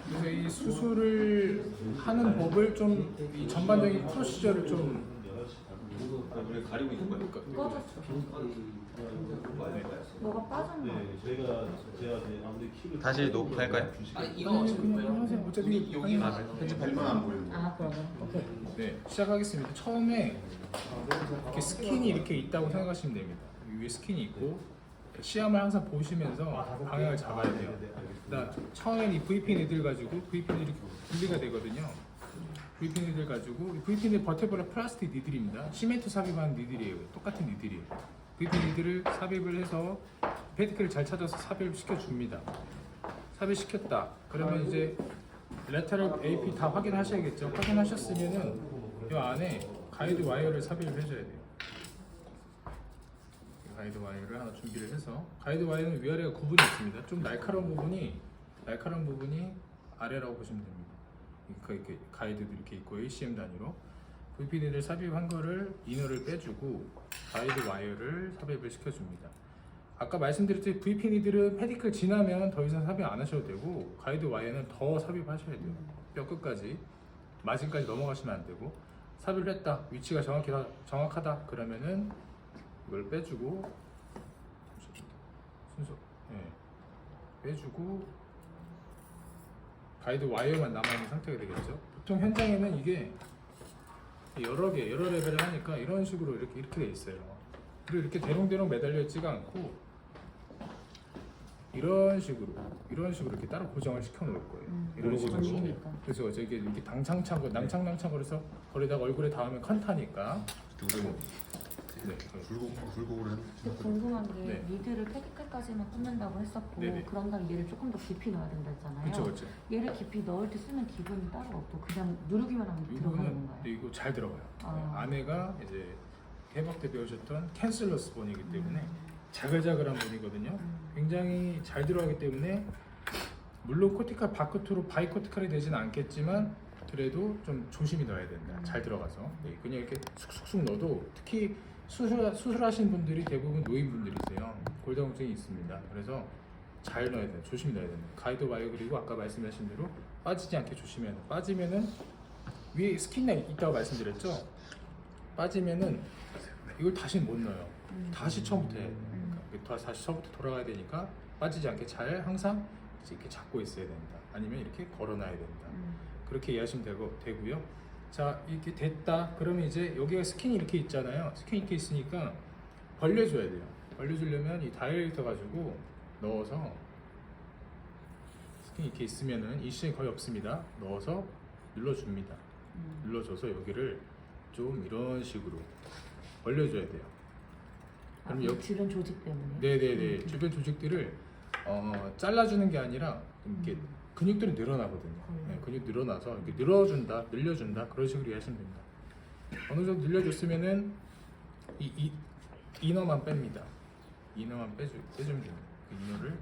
그래서 이 수술을 하는 법을 좀 이 전반적인 프로시저를 좀 가리고 있는 거예요? 꺼졌어. 뭐가 빠졌나? 다시 녹화할까요? 그냥 하세요. 어차피 여기 편집할만 안 보여요. 아 그러면 오케이. 네, 시작하겠습니다. 처음에 이렇게 스킨이 이렇게 있다고 생각하시면 됩니다. 위에 스킨이 있고 시험을 항상 보시면서 방향을 잡아야 돼요. 그다음 처음엔 이 V핀 니들 가지고 V핀이 이렇게 분리가 되거든요. V핀 니들 가지고 V핀 니들 버테블러 플라스틱 니들입니다. 시멘트 삽입한 니들이에요. 똑같은 니들이에요. V핀 니들을 삽입을 해서 패드키를 잘 찾아서 삽입을 시켜줍니다. 삽입시켰다. 그러면 이제 레터럴 AP 다 확인하셔야겠죠. 확인하셨으면은 이 안에 가이드 와이어를 삽입을 해줘야 돼요. 가이드 와이어를 하나 준비를 해서 가이드 와이어는 위아래가 구분이 있습니다. 좀 날카로운 부분이 아래라고 보시면 됩니다. 이렇게 가이드도 이렇게 있고 ACM 단위로 VPD를 삽입한 거를 이너를 빼주고 가이드 와이어를 삽입을 시켜줍니다. 아까 말씀드렸듯이 VPD들은 페디클 지나면 더 이상 삽입 안 하셔도 되고 가이드 와이어는 더 삽입하셔야 돼요. 뼈 끝까지 마진까지 넘어가시면 안 되고 삽입을 했다 위치가 정확하다 그러면은 이걸 빼주고 순서 빼주고 가이드 와이어만 남아있는 상태가 되겠죠. 보통 현장에는 이게 여러 레벨을 하니까 이런 식으로 이렇게 돼 있어요. 그리고 이렇게 대롱대롱 매달려 있지가 않고 이런 식으로 이렇게 따로 고정을 시켜 놓을 거예요. 이런 식으로. 그래서 이게 낭창거려서 거기다가 얼굴에 닿으면 컨타니까. 네. 굴곡으로 해도 근데 궁금한 게 네. 미드를 패디클까지만 꽂는다고 했었고 네네. 그런 다음에 얘를 조금 더 깊이 넣어야 된다 했잖아요. 그렇죠. 얘를 깊이 넣을 때 쓰는 기분이 따로 없고 그냥 누르기만 하면 들어가는 이거는 건가요? 이거 잘 들어가요. 아. 안에가 이제 해박 때 배우셨던 캔슬러스 본이기 때문에 자글자글한 본이거든요. 굉장히 잘 들어가기 때문에 물론 코티칼 바깥으로 바이코티칼이 되진 않겠지만 그래도 좀 조심히 넣어야 된다. 잘 들어가서 그냥 이렇게 쑥쑥쑥 넣어도 특히 수술하신 분들이 대부분 노인분들이세요. 골다공증이 있습니다. 그래서 잘 넣어야 돼요. 조심히 넣어야 됩니다. 가이드 와이어 그리고 아까 말씀하신 대로 빠지지 않게 조심해야 돼요. 빠지면은 위에 스킨이 있다고 말씀드렸죠. 빠지면은 이걸 다시 못 넣어요. 다시 처음부터 해야 돼요. 그러니까 다시 처음부터 돌아가야 되니까 빠지지 않게 잘 항상 이렇게 잡고 있어야 된다. 아니면 이렇게 걸어놔야 된다. 그렇게 이해하시면 되고요. 자, 이렇게 됐다. 그러면 이제 여기가 스킨이 이렇게 있잖아요. 스킨이 이렇게 있으니까 벌려줘야 돼요. 벌려주려면 이 다이렉터 가지고 넣어서 스킨이 이렇게 있으면은 이 시간이 거의 없습니다. 넣어서 눌러줍니다. 눌러줘서 여기를 좀 이런 식으로 벌려줘야 돼요. 그럼 여기 주변 조직 때문에. 네네네 주변 조직들을 잘라주는 게 아니라 이렇게 근육들이 늘어나거든요. 네, 근육 늘어나서 이렇게 늘려준다 그런 식으로 이해하시면 됩니다. 어느 정도 늘려줬으면은 이 이너만 뺍니다. 이너만 빼주면 됩니다. 그 이너를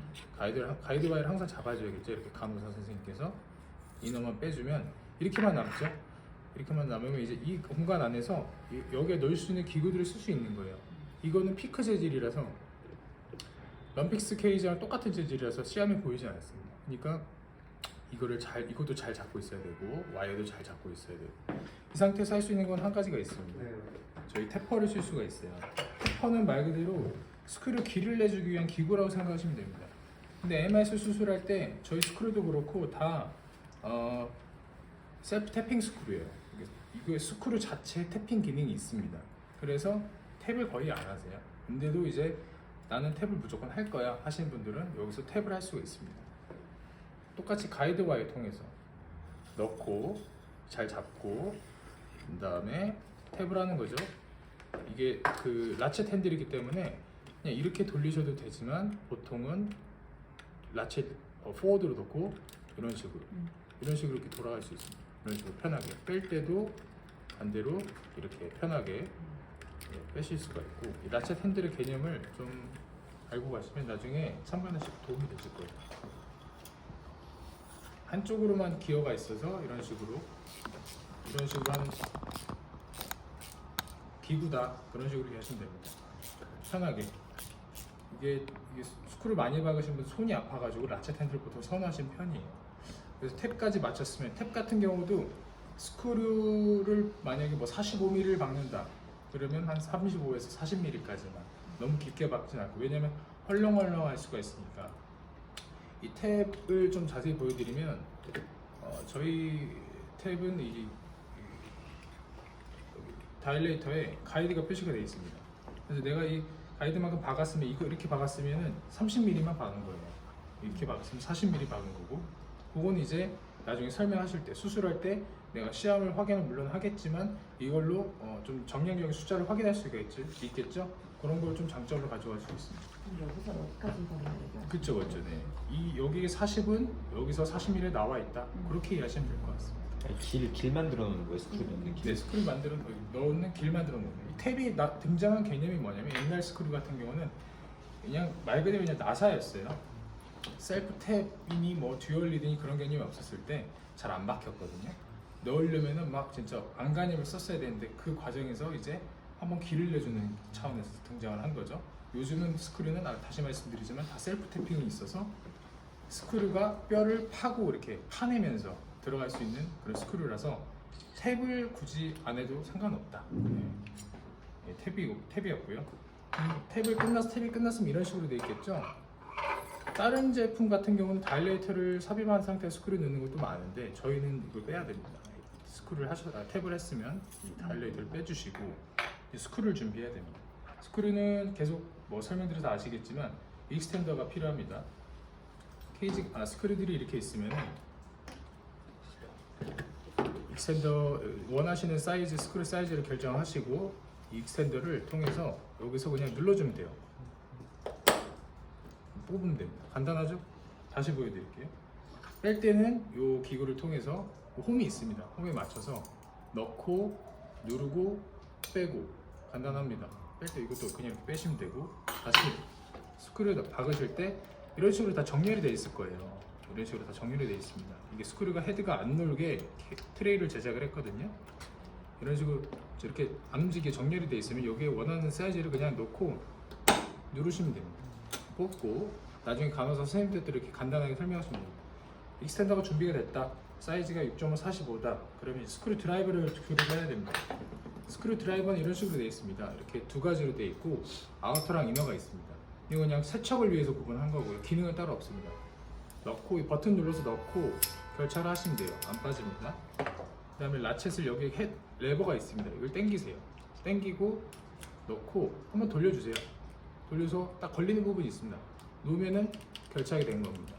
가이드 와이를 항상 잡아줘야겠죠. 이렇게 간호사 선생님께서 이너만 빼주면 이렇게만 남죠. 이렇게만 남으면 이제 이 공간 안에서 여기에 넣을 수 있는 기구들을 쓸 수 있는 거예요. 이거는 피크 재질이라서 럼픽스 케이지랑 똑같은 재질이라서 시야면 보이지 않았습니다. 그러니까 이것도 잘 잡고 있어야 되고 와이어도 잘 잡고 있어야 되고 이 상태에서 할 수 있는 건 한 가지가 있습니다. 저희 태퍼를 쓸 수가 있어요. 태퍼는 말 그대로 스크류 길을 내주기 위한 기구라고 생각하시면 됩니다. 근데 MIS 수술할 때 저희 스크류도 그렇고 다 셀프 태핑 스크류예요. 이거 스크류 자체에 태핑 기능이 있습니다. 그래서 탭을 거의 안 하세요. 근데도 이제 나는 탭을 무조건 할 거야 하시는 분들은 여기서 탭을 할 수가 있습니다. 똑같이 가이드 와이어 통해서 넣고 잘 잡고 그 다음에 탭을 하는 거죠. 이게 그 라쳇 핸들이기 때문에 그냥 이렇게 돌리셔도 되지만 보통은 라쳇 포워드로 넣고 이런 식으로 이렇게 돌아갈 수 있습니다. 이런 식으로 편하게 뺄 때도 반대로 이렇게 편하게 빼실 수가 있고 이 라쳇 핸들의 개념을 좀 알고 가시면 나중에 참관하시고 도움이 되실 거예요. 한쪽으로만 기어가 있어서 이런 식으로 하는 기구다 그런 식으로 하시면 됩니다. 편하게 이게 스크류 많이 박으신 분 손이 아파가지고 라쳇 핸들 보통 선호하시는 편이에요. 그래서 탭까지 맞췄으면 탭 같은 경우도 스크류를 만약에 뭐 45mm를 박는다 그러면 한 35에서 40mm까지만 너무 깊게 박진 않고 왜냐면 헐렁헐렁할 수가 있으니까. 이 탭을 좀 자세히 보여드리면 저희 탭은 이 다일레이터에 가이드가 표시가 되어 있습니다. 그래서 내가 이 가이드만큼 박았으면 이거 이렇게 박았으면은 30mm만 박은 거예요. 이렇게 박았으면 40mm 박은 거고, 그건 이제 나중에 설명하실 때 수술할 때 내가 시험을 확인을 물론 하겠지만 이걸로 좀 정량적인 숫자를 확인할 수가 있겠죠. 그런 걸 좀 장점으로 가져갈 수 있습니다. 그럼 여기서 여기까지 가는 그쵸, 그쵸. 네. 이 여기 40은 여기서 40mm 나와 있다. 그렇게 이해하시면 될 것 같습니다. 길 만들어 놓는 거예요, 스크류 넣는 길. 네, 스크류 만들어 넣는 길 만들어 놓는 거예요. 이 탭이 등장한 개념이 뭐냐면 옛날 스크류 같은 경우는 그냥 말 그대로 그냥 나사였어요. 셀프 탭이니 뭐 듀얼 리드니 그런 개념이 없었을 때 잘 안 박혔거든요. 넣으려면은 막 진짜 안간힘을 썼어야 되는데 그 과정에서 이제 한번 길을 내주는 차원에서 등장을 한 거죠. 요즘은 스크류는 다시 말씀드리지만 다 셀프 탭핑이 있어서 스크류가 뼈를 파고 이렇게 파내면서 들어갈 수 있는 그런 스크류라서 탭을 굳이 안 해도 상관없다. 네, 탭이었고요. 탭이 끝났으면 이런 식으로 돼 있겠죠. 다른 제품 같은 경우는 다일레이터를 삽입한 상태에서 스크류 넣는 것도 많은데 저희는 이걸 빼야 됩니다. 탭을 했으면 이 다일레이터를 빼주시고 이 스크류를 준비해야 됩니다. 스크류는 계속 뭐 설명드려서 아시겠지만 익스텐더가 필요합니다. 스크류들이 이렇게 있으면 익스텐더 원하시는 사이즈, 스크류 사이즈를 결정하시고 이 익스텐더를 통해서 여기서 그냥 눌러주면 돼요. 뽑으면 됩니다. 간단하죠? 다시 보여드릴게요. 뺄 때는 이 기구를 통해서 홈이 있습니다. 홈에 맞춰서 넣고 누르고 빼고 간단합니다. 뺄 때 이것도 그냥 이렇게 빼시면 되고 다시 스크류 박으실 때 이런 식으로 다 정렬이 되어 있을 거예요. 이런 식으로 다 정렬이 되어 있습니다. 이게 스크류가 헤드가 안 놀게 트레이를 제작을 했거든요. 이런 식으로 이렇게 안 움직이게 정렬이 되어 있으면 여기에 원하는 사이즈를 그냥 놓고 누르시면 됩니다. 뽑고 나중에 간호사 선생님들도 이렇게 간단하게 설명하시면 됩니다. 익스텐더가 준비가 됐다. 사이즈가 6.5 45다. 그러면 스크류 드라이버를 조립을 해야 됩니다. 스크류 드라이버는 이런 식으로 되어 있습니다. 이렇게 두 가지로 되어 있고 아우터랑 이너가 있습니다. 이건 그냥 세척을 위해서 구분한 거고요. 기능은 따로 없습니다. 넣고 이 버튼 눌러서 넣고 결착을 하시면 돼요. 안 빠집니다. 그 다음에 라쳇을 여기 레버가 있습니다. 이걸 당기세요. 당기고 넣고 한번 돌려주세요. 돌려서 딱 걸리는 부분이 있습니다. 놓으면은 결착이 된 겁니다.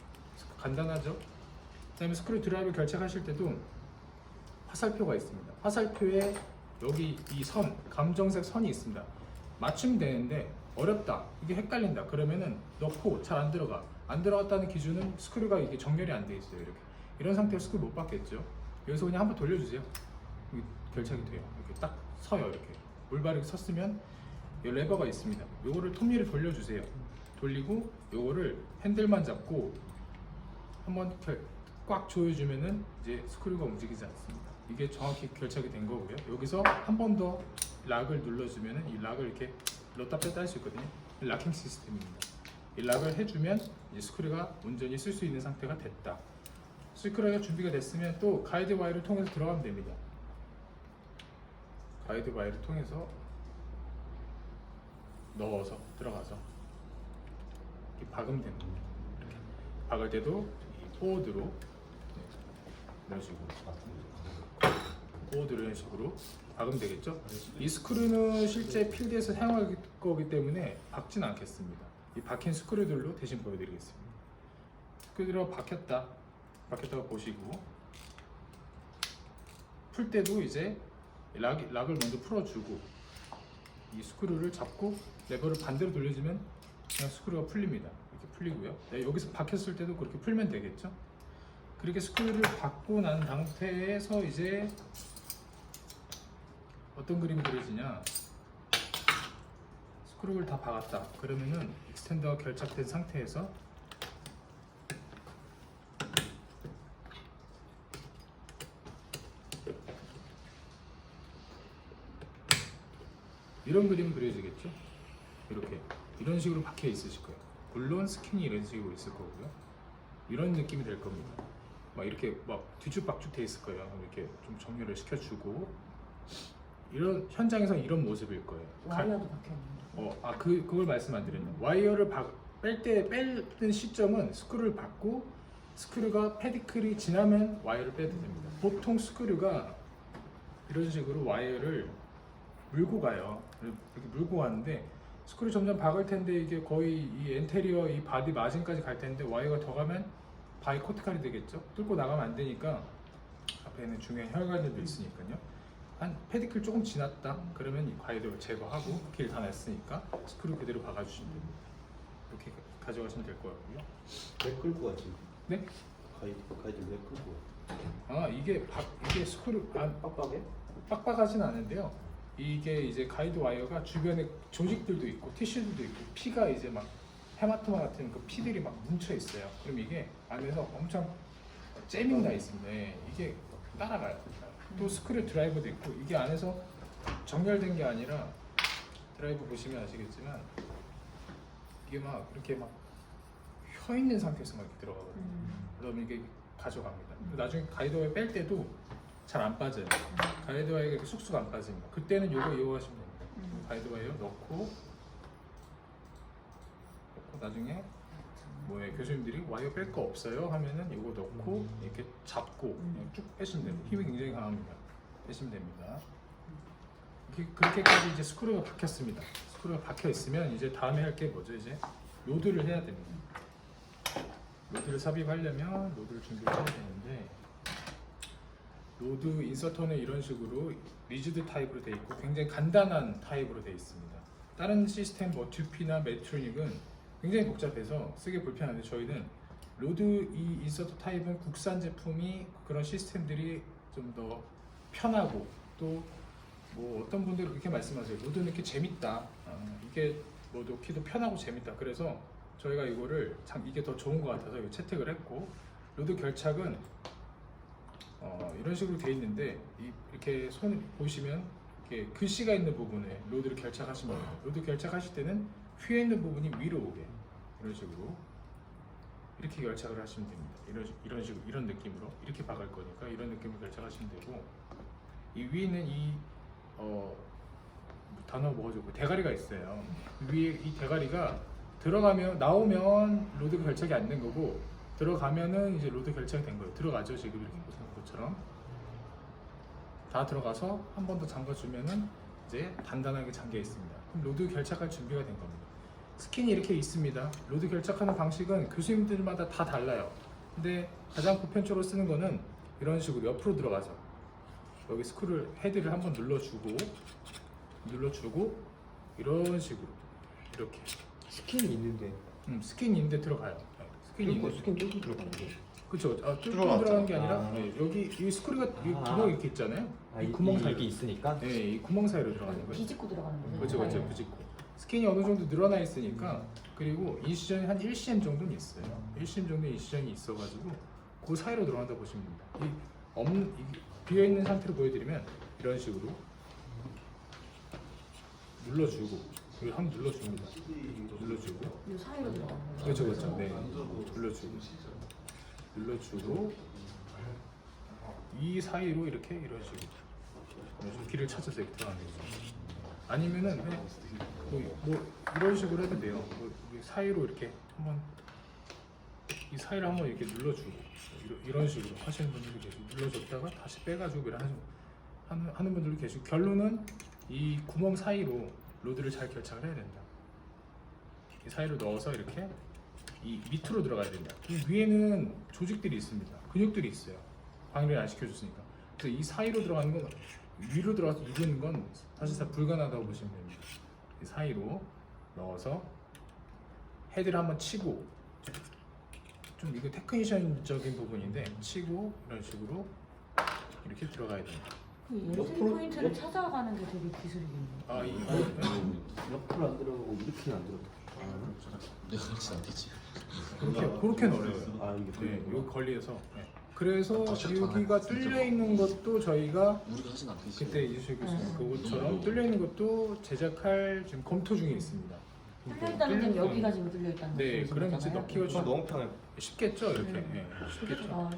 간단하죠? 그 다음에 스크류 드라이버 결착하실 때도 화살표가 있습니다. 화살표에 여기 이 선, 감정색 선이 있습니다. 맞추면 되는데 어렵다, 이게 헷갈린다 그러면은 넣고 잘 안 들어가. 안 들어갔다는 기준은 스크류가 이게 정렬이 안 돼 있어요. 이렇게 이런 상태로 스크류 못 받겠죠. 여기서 그냥 한번 돌려주세요. 여기 결착이 돼요. 이렇게 딱 서요. 이렇게 올바르게 섰으면 이 레버가 있습니다. 요거를 톱니를 돌려주세요. 돌리고 요거를 핸들만 잡고 한번 꽉 조여주면은 이제 스크류가 움직이지 않습니다. 이게 정확히 결착이 된 거고요. 여기서 한 번 더 락을 눌러주면은 이 락을 이렇게 넣었다 뺐다 할 수 있거든요. 이 락킹 시스템입니다. 이 락을 해주면 이제 스크류가 온전히 쓸 수 있는 상태가 됐다. 스크류가 준비가 됐으면 또 가이드 와이어를 통해서 들어가면 됩니다. 가이드 와이어를 통해서 넣어서 들어가서 이렇게 박으면 됩니다. 이렇게 박을 때도 이 포워드로 이런 식으로 포워드로 이런 식으로 박으면 되겠죠. 이 스크류는 실제 필드에서 사용할 거기 때문에 박진 않겠습니다. 이 박힌 스크류들로 대신 보여드리겠습니다. 스크류가 박혔다가 보시고 풀 때도 이제 락을 먼저 풀어주고 이 스크류를 잡고 레버를 반대로 돌려주면 그냥 스크류가 풀립니다. 이렇게 풀리고요. 네, 여기서 박혔을 때도 그렇게 풀면 되겠죠. 그렇게 스크류를 박고 난 상태에서 이제 어떤 그림이 그려지냐, 스크류를 다 박았다 그러면은 익스텐더가 결착된 상태에서 이런 그림이 그려지겠죠. 이렇게 이런 식으로 박혀 있으실 거예요. 물론 스킨이 이런 식으로 있을 거고요. 이런 느낌이 될 겁니다. 막 이렇게 막 뒤죽박죽 돼 있을 거예요. 이렇게 좀 정렬을 시켜주고 이런 현장에서 이런 모습일 거예요. 와이어도 박혀 있는데. 그걸 말씀 안 드렸네요. 와이어를 빼는 시점은 스크류를 받고 스크류가 페디클이 지나면 와이어를 빼도 됩니다. 보통 스크류가 이런 식으로 와이어를 물고 가요. 이렇게 물고 가는데 스크류 점점 박을 텐데 이게 거의 이 엔테리어 이 바디 마진까지 갈 텐데 와이어가 더 가면 바이 코트칼이 되겠죠. 뚫고 나가면 안 되니까 앞에는 중요한 혈관들도 있으니까요. 한 페디클 조금 지났다 그러면 이 가이드를 제거하고 길 다 냈으니까 스크류 그대로 박아주시면 됩니다. 이렇게 가져가시면 될 것 같고요. 왜 끌고 가지? 네? 가이드 왜 끌고 가? 이게 스크류 빡빡해? 빡빡하진 않은데요. 이게 이제 가이드 와이어가 주변에 조직들도 있고 티슈들도 있고 피가 이제 막 헤마토마 같은 그 피들이 막 뭉쳐 있어요. 그럼 이게 안에서 엄청 잼이 나 있습니다. 예, 이게 따라가요. 또 스크류 드라이버도 있고 이게 안에서 정렬된 게 아니라 드라이버 보시면 아시겠지만 이게 막 이렇게 막 혀 있는 상태에서 막 이렇게 들어가거든요. 그러면 이게 가져갑니다. 나중에 가이드 와이어 뺄 때도 잘 안 빠져요. 가이드 와이어가 이렇게 쑥쑥 안 빠집니다. 그때는 요거 이용하시면 됩니다. 가이드 와이어 넣고 나중에 뭐예요? 교수님들이 와이어 뺄 거 없어요 하면은 이거 넣고 이렇게 잡고 그냥 쭉 빼시면 돼요. 힘이 굉장히 강합니다. 빼시면 됩니다. 그렇게까지 이제 스크류가 박혔습니다. 스크류가 박혀 있으면 이제 다음에 할 게 뭐죠? 이제 로드를 해야 됩니다. 로드를 삽입하려면 로드를 준비를 해야 되는데 로드 인서터는 이런 식으로 리지드 타입으로 되어 있고 굉장히 간단한 타입으로 되어 있습니다. 다른 시스템 뭐 듀피나 메트로닉은 굉장히 복잡해서 쓰기 불편한데 저희는 로드 이 인서터 타입은 국산 제품이 그런 시스템들이 좀 더 편하고 또 뭐 어떤 분들이 그렇게 말씀하세요. 로드 넣기 재밌다. 이게 뭐 넣기도 편하고 재밌다. 그래서 저희가 이거를 참 이게 더 좋은 것 같아서 이거 채택을 했고 로드 결착은 이런 식으로 되어 있는데 이렇게 손 보시면 이렇게 글씨가 있는 부분에 로드를 결착하시면 돼요. 로드 결착하실 때는 휘어 있는 부분이 위로 오게 이런 식으로 이렇게 결착을 하시면 됩니다. 이런 식으로 이런 느낌으로 이렇게 박을 거니까 이런 느낌으로 결착하시면 되고 이 위에는 단어 뭐가 좋고 대가리가 있어요. 위에 이 대가리가 들어가면 나오면 로드 결착이 안 된 거고 들어가면은 이제 로드 결착이 된 거예요. 들어가죠 지금 이렇게 보시는 것처럼 다 들어가서 한 번 더 잠가주면은 이제 단단하게 잠겨 있습니다. 그럼 로드 결착할 준비가 된 겁니다. 스킨이 이렇게 있습니다. 로드 결착하는 방식은 교수님들마다 다 달라요. 근데 가장 보편적으로 쓰는 거는 이런 식으로 옆으로 들어가서 여기 스크류 헤드를 한번 눌러주고 이런 식으로 이렇게 스킨이 있는데 스킨이 있는데 들어가요. 스킨이 있는데 스킨 뚫고 들어가는데 그렇죠. 뚫고 들어갔죠. 들어가는 게 아니라 아. 네, 여기 이 스크류가 이 아. 구멍 이렇게 있잖아요. 이 구멍 사이로 이게 있으니까 네, 이 구멍 사이로 들어가는 거예요. 비집고 들어가는 거죠. 그렇죠, 그렇죠. 부직고 스킨이 어느 정도 늘어나 있으니까 그리고 인시전이 한 1cm 정도는 있어요. 1cm 정도 인시전이 있어가지고 그 사이로 들어간다 보시면 됩니다. 비어 있는 상태로 보여드리면 이런 식으로 눌러주고 여기 한번 눌러줍니다. 눌러주고 이 사이로 들어가는 거죠. 그렇죠, 그렇죠. 네, 눌러주고 이 사이로 이렇게 이런 식으로 길을 찾아서 이렇게 들어가는 거죠. 아니면은 뭐 이런 식으로 해도 돼요. 이 사이로 이렇게 한번 이 사이를 한번 이렇게 눌러주고 이런 식으로 하시는 분들도 계시고 눌러줬다가 다시 빼가지고 하는 분들도 계시고 결론은 이 구멍 사이로 로드를 잘 결착을 해야 된다. 이 사이로 넣어서 이렇게 이 밑으로 들어가야 된다. 이 위에는 조직들이 있습니다. 근육들이 있어요. 방해를 안 시켜줬으니까. 그래서 이 사이로 들어가는 건 위로 들어가서 누르는 건 사실상 불가능하다고 보시면 됩니다. 이 사이로 넣어서 헤드를 한번 치고 좀 이거 테크니션적인 부분인데 치고 이런 식으로 이렇게 들어가야 됩니다. 그 열쇠 포인트를 찾아가는 게 되게 기술이겠네요. 옆으로 안 들어가고 이렇게는 안 들어가. 내가 그렇진 않겠지. 그렇게는 어려워요. 이게 네, 여기 걸리에서. 네. 그래서 다시 여기가 뚫려 있는 것도 저희가 우리가 하진 않겠지. 그때 이수실 교수님 그것처럼 뚫려 있는 것도 제작할 지금 검토 중에 있습니다. 뚫려있다는 건 뚫려- 여기가 지금 뚫려있다는 네, 말씀이신 그럼 이제 거잖아요. 넣기가 저 너무 편해. 쉽겠죠, 이렇게. 예, 쉽겠죠. 아,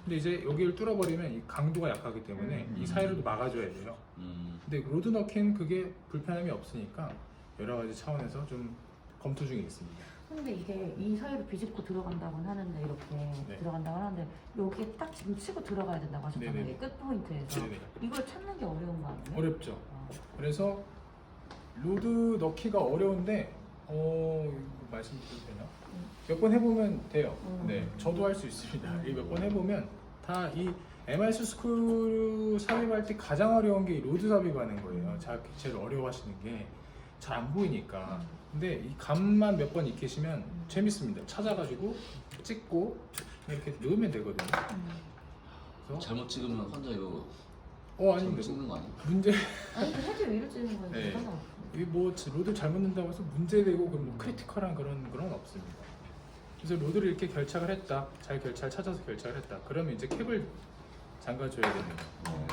근데 이제 여기를 뚫어버리면 이 강도가 약하기 때문에 이 사이로도 막아줘야 돼요. 근데 로드 넣기는 그게 불편함이 없으니까 여러 가지 차원에서 좀 검토 중에 있습니다. 근데 이게 이 사이로 비집고 들어간다고는 하는데 이렇게 네. 들어간다고 하는데 여기에 딱 지금 치고 들어가야 된다고 하셨잖아요. 네네. 이 끝 포인트에서 네네. 이걸 찾는 게 어려운 거 아니에요? 어렵죠. 아, 그래서 로드 넣기가 어려운데 이거 말씀드려도 되나? 몇 번 해보면 돼요. 네, 저도 할 수 있습니다. 이 몇 번 해보면 다 이 MIS 스크류 삽입할 때 가장 어려운 게 이 로드 삽입하는 거예요. 제일 어려워하시는 게 잘 안 보이니까. 근데 이 감만 몇 번 익히시면 재밌습니다. 찾아가지고 찍고 이렇게 넣으면 되거든요. 그래서 잘못 찍으면 혼자 이거 아닌데 잘못 찍는 거 아니야? 문제 아니 그 헤드 위로 찌는 거는 네. 상관없어요. 이뭐 로드 잘못 넣는다고 해서 문제되고 뭐 크리티컬한 그런 건 없습니다. 그래서 로드를 이렇게 결착을 했다, 잘 찾아서 결착을 했다. 그러면 이제 캡을 잠가줘야 됩니다.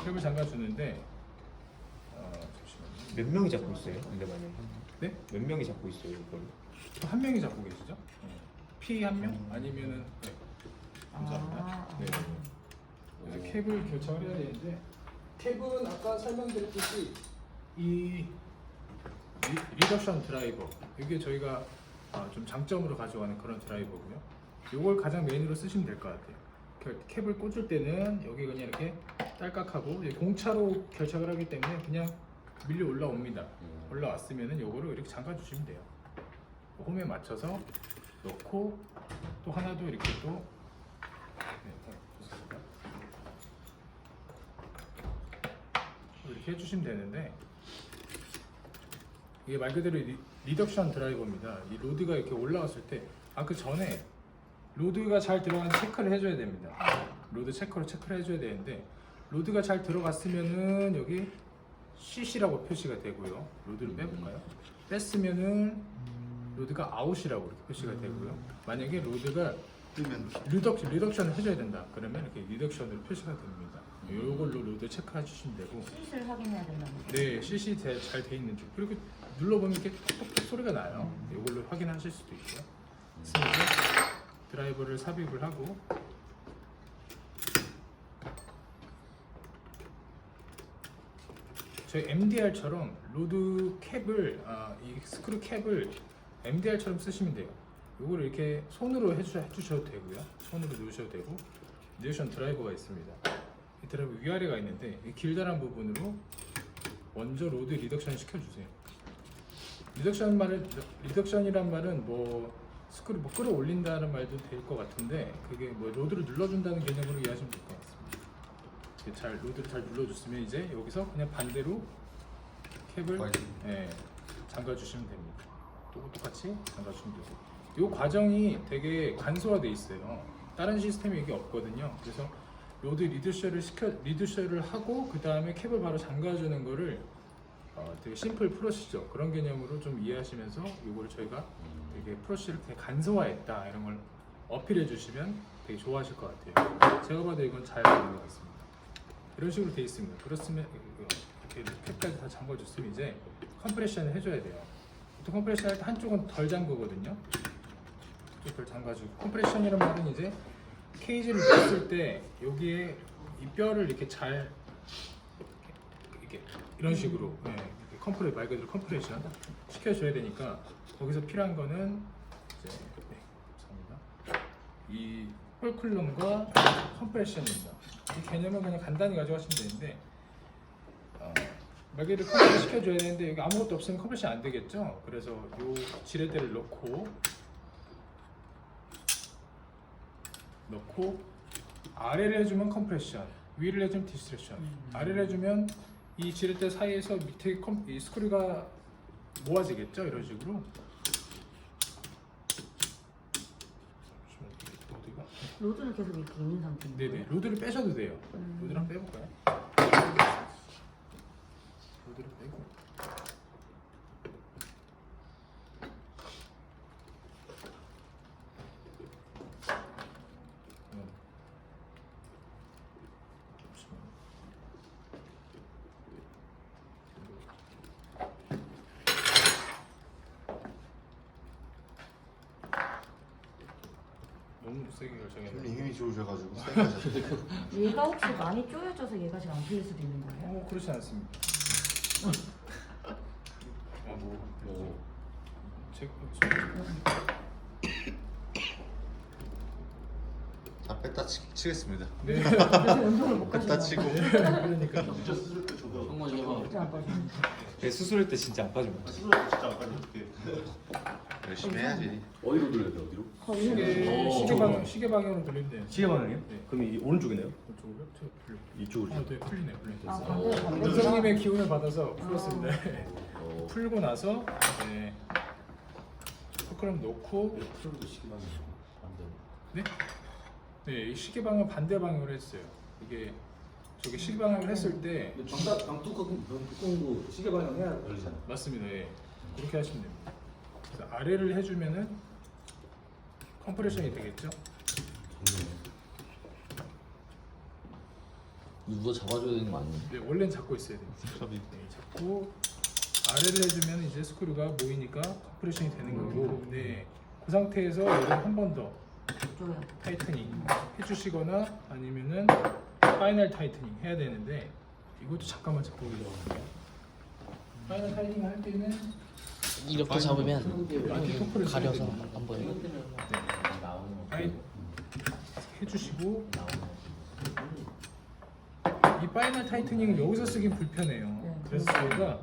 캡을 잠가주는데 잠시만요. 몇 명이 잡고 있어요? 근데 만약에 네? 몇 명이 잡고 있어요 이걸? 한 명이 잡고 계시죠? P 한 명? 아니면은 네. 감사합니다. 아, 네. 그래서 캡을 결착을 해야 되는데 캡은 아까 설명드렸듯이 이 리덕션 드라이버 이게 저희가 좀 장점으로 가져가는 그런 드라이버고요. 이걸 가장 메인으로 쓰시면 될 것 같아요. 캡을 꽂을 때는 여기 그냥 이렇게 딸깍하고 이제 공차로 결착을 하기 때문에 그냥 밀려 올라옵니다. 올라왔으면은 요거를 이렇게 잠가 주시면 돼요. 홈에 맞춰서 넣고 또 하나도 이렇게 또 좋습니다. 이렇게 해주시면 되는데 이게 말 그대로 리덕션 드라이버입니다. 이 로드가 이렇게 올라왔을 때 그 전에 로드가 잘 들어간 체크를 해줘야 됩니다. 로드 체크를 해줘야 되는데 로드가 잘 들어갔으면은 여기 CC라고 표시가 되고요. 로드를 빼볼까요? 뺐으면은 로드가 아웃이라고 이렇게 표시가 되고요. 만약에 로드가 뜨면 리덕션을 해줘야 된다. 그러면 이렇게 리덕션으로 표시가 됩니다. 이걸로 로드 체크해 주시면 되고. CC를 확인해야 된다는 거. 네, CC 잘 돼 있는지. 그리고 눌러보면 이렇게 톡톡톡 소리가 나요. 이걸로 확인하실 수도 있고요. 그래서 이제 드라이버를 삽입을 하고 저희 MDR처럼 로드 캡을 이 스크류 캡을 MDR처럼 쓰시면 돼요. 이거를 이렇게 손으로 해주셔도 되고요. 손으로 넣으셔도 되고 리덕션 드라이버가 있습니다. 이 드라이버 위아래가 있는데 이 길다란 부분으로 먼저 로드 리덕션 시켜주세요. 리덕션이란 말은 뭐 스크류 뭐 끌어올린다는 말도 될 것 같은데 그게 뭐 로드를 눌러준다는 개념으로 이해하시면 될 것 같습니다. 로드를 잘 눌러줬으면 이제 여기서 그냥 반대로 캡을 잠가주시면 됩니다. 똑같이 잠가주시면 되고 이 과정이 되게 간소화돼 있어요. 다른 시스템이 이게 없거든요. 그래서 로드 리드셔를 하고 그 다음에 캡을 바로 잠가주는 거를 되게 심플 프로시저 그런 개념으로 좀 이해하시면서 이거를 저희가 되게 프로시저를 되게 간소화했다 이런 걸 어필해 주시면 되게 좋아하실 것 같아요. 제가 봐도 이건 잘 되는 것 같습니다. 이런 식으로 돼 있습니다. 그렇으면 이렇게 캡까지 다 잠궈줬으면 이제 컴프레션을 해줘야 돼요. 보통 컴프레션 할 때 한쪽은 덜 잠그거든요. 한쪽 덜 잠가주고 컴프레션이란 말은 이제 케이지를 넣었을 때 여기에 이 뼈를 이렇게 잘 이렇게 이런 식으로 말 그대로 컴프레션 시켜줘야 되니까 거기서 필요한 거는 이제 감사합니다. 이 홀클럼과 컴프레션입니다. 이 개념은 그냥 간단히 가져가시면 되는데 말 그대로 컴프레션 시켜줘야 되는데 여기 아무것도 없으면 컴프레션 안 되겠죠. 그래서 요 지렛대를 넣고 아래를 해주면 컴프레션, 위를 해주면 디스트랙션. 아래를 해주면 이 지렛대 사이에서 밑에 이 스크류가 모아지겠죠, 이런 식으로. 어디가? 로드는 계속 이렇게 있는 상태인데. 네네, 로드를 빼셔도 돼요. 로드를 한번 빼볼까요? 로드를 빼고. 너무 세게 결정했네. 힘이 좋으셔가지고 세게 하셨어요. 얘가 혹시 많이 쪼여져서 얘가 지금 안 풀릴 수도 있는 거예요? 그렇지 않습니다. 제 자 뺐다 치겠습니다. 네. 그래서 운동을 못 뺐다 가시나 치고. 그러니까 진짜 수술 때 저도 한번 해봐. 진짜 안 빠지네. 네, 수술할 때 진짜 안 빠집니다. 수술 때 진짜 아까 어떻게 열심히 해야지. 어디로 돌려야 돼? 어디로? 시계 방향으로 돌리면 돼요. 시계 방향이요? 네. 그럼 이 오른쪽이네요? 이쪽으로 풀려. 이쪽으로. 네, 풀리네. 아 반대. 선생님의 기운을 받아서 풀었습니다. 풀고 나서 네. 그럼 놓고 풀도 시계 방향 반대로. 네? 네, 이 시계 방향 반대 방향으로 했어요. 이게 저기 시계 방향을 했을 때 방뚜껑 거 시계 방향 해야 걸리잖아. 맞습니다. 예. 그렇게 하시면 됩니다. 그래서 아래를 해주면은 컴프레션이 되겠죠? 누가 잡아줘야 되는 거 아니에요? 네, 원래는 잡고 있어야 돼요. 네, 잡고 아래를 해주면 이제 스크류가 모이니까 컴프레션이 되는 거고, 네, 그 상태에서 이걸 한 번 더 쪼여. 타이트닝 해주시거나 아니면은 파이널 타이트닝 해야 되는데 이것도 잠깐만 잡고 계세요. 파이널 타이트닝 할 때는 이렇게 잡으면 안티토크를 가려서 써야 됩니다. 안 보여요. 파이 해주시고 이 파이널 타이트닝은 여기서 쓰긴 불편해요. 네, 그래서 저희가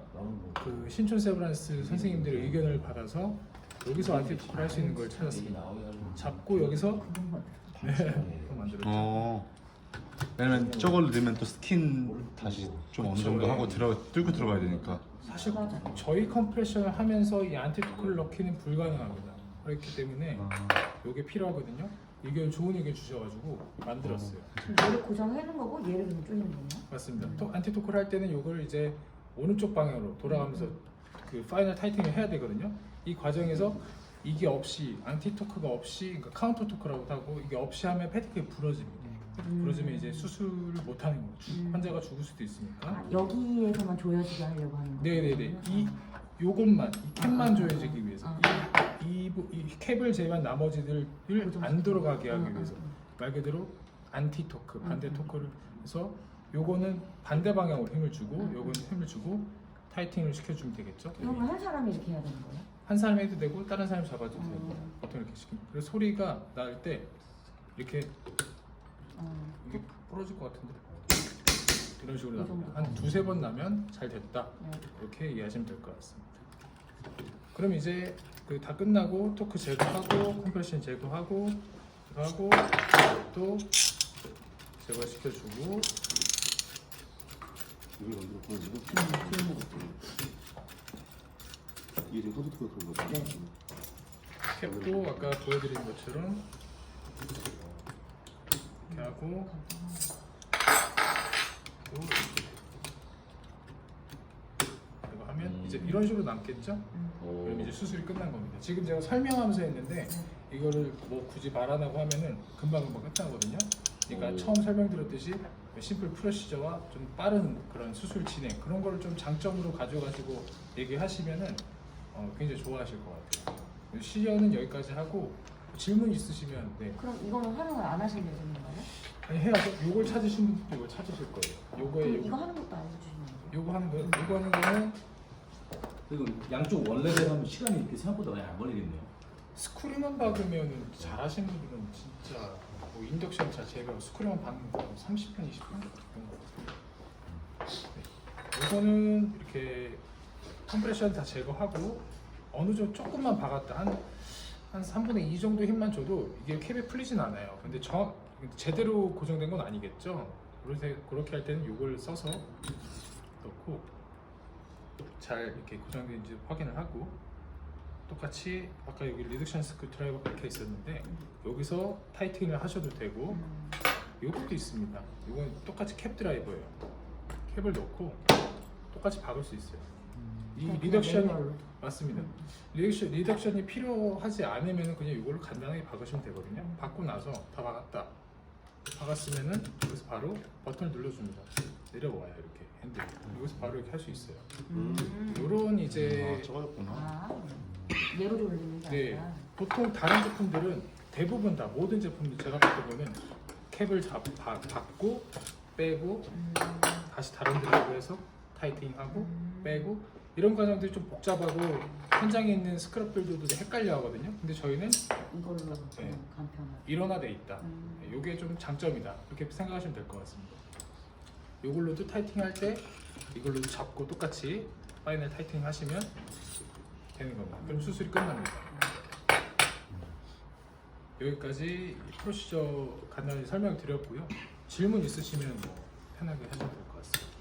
그 신촌 세브란스 선생님들의 의견을 받아서 여기서 안티토크를 할 수 있는 걸 찾았습니다. 잡고 여기서 만들었죠. 왜냐면 저걸 넣으면 또 스킨 다시 좀 어느 정도 하고 뚫고 들어가야 되니까. 사실 저희 컴프레션을 하면서 이 안티토크를 넣기는 불가능합니다. 그렇기 때문에 이게 필요하거든요. 의견 좋은 의견 주셔가지고 만들었어요. 얘를 고정해 놓은 거고 얘를 그냥 쪼이는 거예요? 맞습니다. 안티토크를 할 때는 이걸 이제 오른쪽 방향으로 돌아가면서 그 파이널 타이팅을 해야 되거든요. 이 과정에서 이게 없이 안티토크가 없이 그러니까 카운터 토크라고 하고 이게 없이 하면 패티크가 부러집니다. 부러지면 이제 수술을 못 하는 거죠. 환자가 죽을 수도 있으니까. 아, 여기에서만 조여지게 하려고 하는 거예요? 네네네. 요것만 이 캡만 조여지기 위해서 이 캡을 제외한 나머지들을 안 들어가게 하기 위해서 말 그대로 안티 토크 반대 토크를 해서 요거는 반대 방향으로 힘을 주고 요거는 힘을 주고 타이팅을 시켜주면 되겠죠. 이건 한 사람이 이렇게 해야 되는 거예요? 한 사람이 해도 되고 다른 사람이 잡아도 되고 보통 이렇게 시킵니다. 그래서 소리가 날 때 이렇게 이게 부러질 것 같은데 이런 식으로 납니다. 한 두세 번 나면 잘 됐다 이렇게 이해하시면 될 것 같습니다. 그럼 이제 그 다 끝나고 토크 제거하고 컴프레션 제거하고 하고 또 제거시켜주고 이걸 어디로 보내지고? 이게 지금 소프트웨어 그런 거죠? 캡도 아까 보여드린 것처럼 이렇게 하고 또 이거 하면 이제 이런 식으로 남겠죠? 그럼 이제 수술이 끝난 겁니다. 지금 제가 설명하면서 했는데 이거를 뭐 굳이 말 안 하고 하면은 금방 끝나거든요. 그러니까 처음 설명드렸듯이 심플 프로시저와 좀 빠른 그런 수술 진행 그런 거를 좀 장점으로 가져가지고 얘기하시면은 굉장히 좋아하실 것 같아요. 시연은 여기까지 하고 질문 있으시면 네. 그럼 이거는 활용을 안 하실 예정인 거예요? 아니 해야죠. 요걸 찾으신 분들도 이걸 찾으실 거예요. 요거에 그럼 이거 하는 것도 알려주시면 돼요? 요거 하는 거요. 요거 하는 거는 그리고 양쪽 원레벨 하면 시간이 이렇게 생각보다 많이 안 걸리겠네요. 스크류만 박으면 잘하시는 분들은 진짜 뭐 인덕션 자체가 스크류만 박는 거 30분, 20분 정도. 네. 이거는 이렇게 컴프레션 다 제거하고 어느 정도 조금만 박았다 한 3분의 2 정도 힘만 줘도 이게 캡이 풀리진 않아요. 근데 제대로 고정된 건 아니겠죠. 그렇게 할 때는 이걸 써서 넣고 잘 이렇게 고정된지 확인을 하고 똑같이 아까 여기 리덕션 스크류 드라이버 박혀 있었는데 여기서 타이팅을 하셔도 되고 이것도 있습니다. 이건 똑같이 캡 드라이버예요. 캡을 넣고 똑같이 박을 수 있어요. 이 리덕션이 맞습니다. 리덕션이 필요하지 않으면 그냥 이걸로 간단하게 박으시면 되거든요. 박고 나서 다 박았다. 박았으면은 여기서 바로 버튼을 눌러줍니다. 내려와요 이렇게 핸들. 여기서 바로 이렇게 할 수 있어요. 이런 이제 저거였구나. 아, 얘로 돌리는 게 네, 아니라 보통 다른 제품들은 대부분 다 모든 제품들 제가 봤을 때는 캡을 받고 빼고 다시 다른 데로 해서 타이팅하고 빼고 이런 과정들이 좀 복잡하고 현장에 있는 스크럽들도 헷갈려 하거든요. 근데 저희는 이걸로 그냥 네. 간편하게. 일원화돼 있다. 이게 좀 장점이다. 이렇게 생각하시면 될 것 같습니다. 이걸로도 타이팅할 때 이걸로도 잡고 똑같이 파이널 타이팅 하시면 되는 겁니다. 그럼 수술이 끝납니다. 여기까지 프로시저 간단히 설명드렸고요. 질문 있으시면 뭐 편하게 하셔도 될 것 같습니다.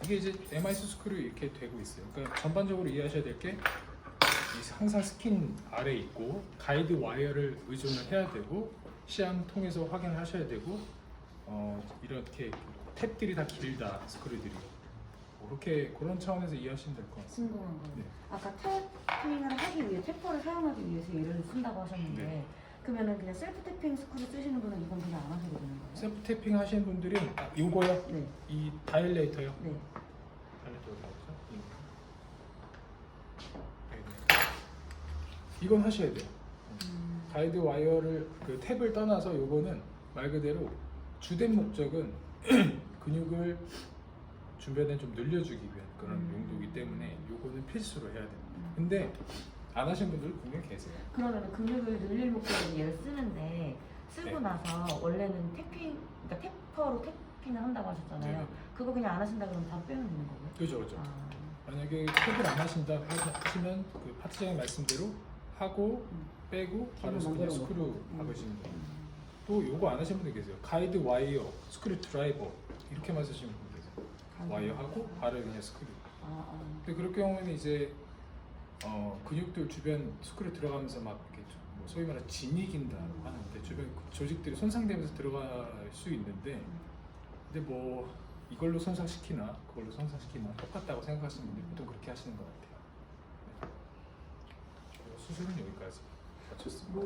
이게 이제 MIS 스크류 이렇게 되고 있어요. 그러니까 전반적으로 이해하셔야 될 게 항상 스킨 아래 있고 가이드 와이어를 의존을 해야 되고 시암 통해서 확인을 하셔야 되고 이렇게 탭들이 다 길다 스크류들이 그렇게 그런 차원에서 이해하시면 될 것 같습니다. 궁금한 거. 네. 아까 탭핑을 하기 위해 탭퍼를 사용하기 위해서 얘를 쓴다고 하셨는데 네. 그러면은 그냥 셀프 탭핑 스크류 쓰시는 분은 이건 그냥 안 하셔도 되는 거예요? 셀프 탭핑 하시는 분들은 이거요. 네. 이 다일레이터요. 네. 다일레이터 어디 갔죠? 이건 하셔야 돼요. 가이드 와이어를 그 탭을 떠나서 요거는 말 그대로 주된 목적은 근육을 주변에 좀 늘려주기 위한 그런 용도이기 때문에 요거는 필수로 해야 됩니다. 근데 안 하신 분들 분명히 계세요. 그러면 근육을 늘릴 목적으로 얘를 쓰는데 쓰고 네. 나서 원래는 탭핑, 그러니까 탭퍼로 탭핑을 한다고 하셨잖아요. 네. 그거 그냥 안 하신다 그러면 다 빼면 되는 거고요? 그죠, 그죠. 아, 만약에 탭을 안 하신다 하시면 그 파트장님 말씀대로 하고 빼고 바로 기본 그냥 만들어 스크류 놓고. 박으시면 돼요. 또 요거 안 하시는 분들 계세요. 가이드 와이어, 스크류 드라이버 이렇게만 쓰시는 분들 계세요. 와이어하고 바로 그냥 스크류. 근데 그럴 경우에는 이제 근육들 주변 스크류 들어가면서 막 이렇게 뭐 소위 말해 진이긴다고 하는데 주변 조직들이 손상되면서 들어갈 수 있는데 근데 뭐 이걸로 손상시키나 그걸로 손상시키나 똑같다고 생각하시는 분들이 보통 그렇게 하시는 것 같아요. 네. 수술은 여기까지 마쳤습니다.